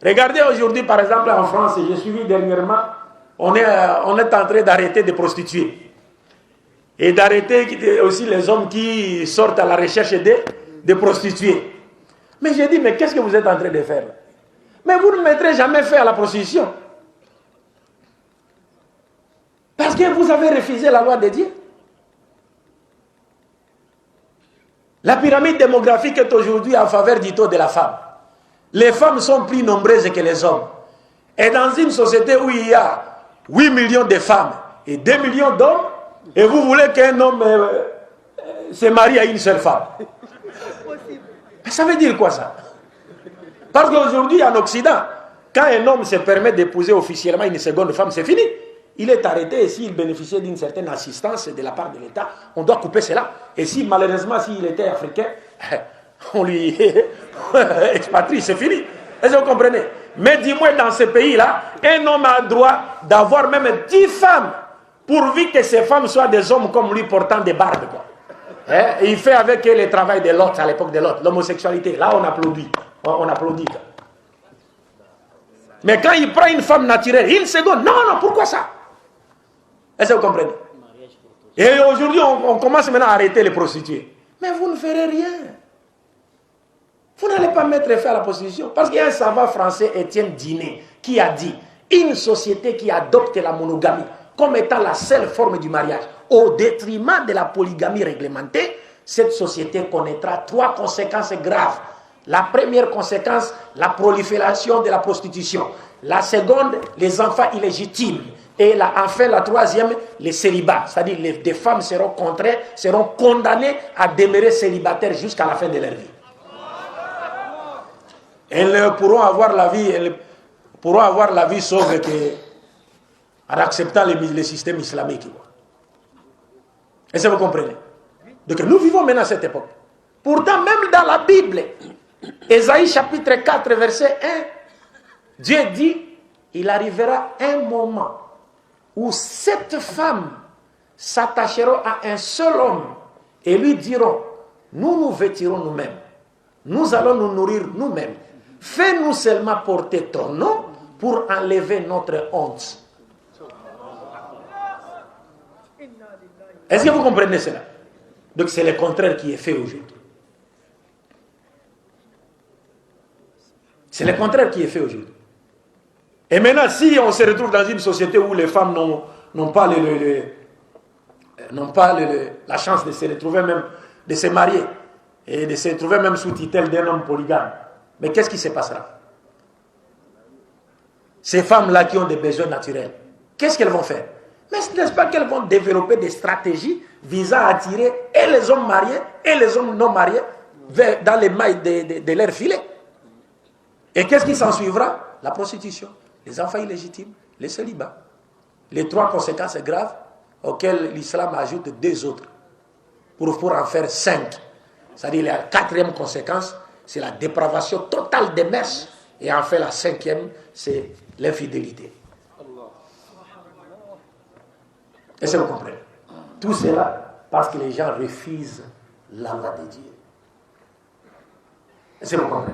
Regardez aujourd'hui, par exemple, en France, j'ai suivi dernièrement, on est en train d'arrêter des prostituées. Et d'arrêter aussi les hommes qui sortent à la recherche des prostituées. Mais j'ai dit, mais qu'est-ce que vous êtes en train de faire? Mais vous ne mettrez jamais fin à la prostitution. Parce que vous avez refusé la loi de Dieu. La pyramide démographique est aujourd'hui en faveur du taux de la femme. Les femmes sont plus nombreuses que les hommes. Et dans une société où il y a 8 millions de femmes et 2 millions d'hommes, et vous voulez qu'un homme se marie à une seule femme. Mais ça veut dire quoi ça? Parce qu'aujourd'hui en Occident, quand un homme se permet d'épouser officiellement une seconde femme, c'est fini. Il est arrêté et s'il bénéficiait d'une certaine assistance de la part de l'État, on doit couper cela. Et si malheureusement, s'il était africain, on lui expatrie, c'est fini. Est-ce que vous comprenez? Mais dis-moi, dans ce pays-là, un homme a le droit d'avoir même 10 femmes, pourvu que ces femmes soient des hommes comme lui portant des barbes. Et il fait avec eux le travail de l'autre, à l'époque de l'autre, l'homosexualité. Là, on applaudit. On applaudit. Mais quand il prend une femme naturelle, une seconde, non, pourquoi ça? Est-ce que vous comprenez? Et aujourd'hui, on commence maintenant à arrêter les prostituées. Mais vous ne ferez rien. Vous n'allez pas mettre fin à la prostitution. Parce qu'il y a un savant français, Étienne Dinet, qui a dit, une société qui adopte la monogamie comme étant la seule forme du mariage, au détriment de la polygamie réglementée, cette société connaîtra 3 conséquences graves. La première conséquence, la prolifération de la prostitution. La seconde, les enfants illégitimes. Et enfin, la troisième, les célibats. C'est-à-dire que des femmes seront condamnées à demeurer célibataires jusqu'à la fin de leur vie. Elles pourront avoir la vie sauve en acceptant le système islamique. Est-ce que vous comprenez? Donc nous vivons maintenant à cette époque. Pourtant, même dans la Bible, Ésaïe chapitre 4, verset 1, Dieu dit, il arrivera un moment où 7 femmes s'attacheront à un seul homme et lui diront, nous nous vêtirons nous-mêmes, nous allons nous nourrir nous-mêmes, fais-nous seulement porter ton nom pour enlever notre honte. Est-ce que vous comprenez cela? Donc c'est le contraire qui est fait aujourd'hui. C'est le contraire qui est fait aujourd'hui. Et maintenant, si on se retrouve dans une société où les femmes n'ont pas la chance de se retrouver même, de se marier, et de se retrouver même sous tutelle d'un homme polygame, mais qu'est-ce qui se passera? Ces femmes-là qui ont des besoins naturels, qu'est-ce qu'elles vont faire? Mais n'est-ce pas qu'elles vont développer des stratégies visant à attirer et les hommes mariés et les hommes non mariés dans les mailles de leur filet? Et qu'est-ce qui s'en suivra? La prostitution, les enfants illégitimes, les célibats. Les 3 conséquences graves auxquelles l'islam ajoute 2 autres pour en faire 5. C'est-à-dire la 4e conséquence, c'est la dépravation totale des mœurs. Et enfin la 5e, c'est l'infidélité. Est-ce que vous comprenez? Tout cela parce que les gens refusent la loi de Dieu. Est-ce que vous comprenez?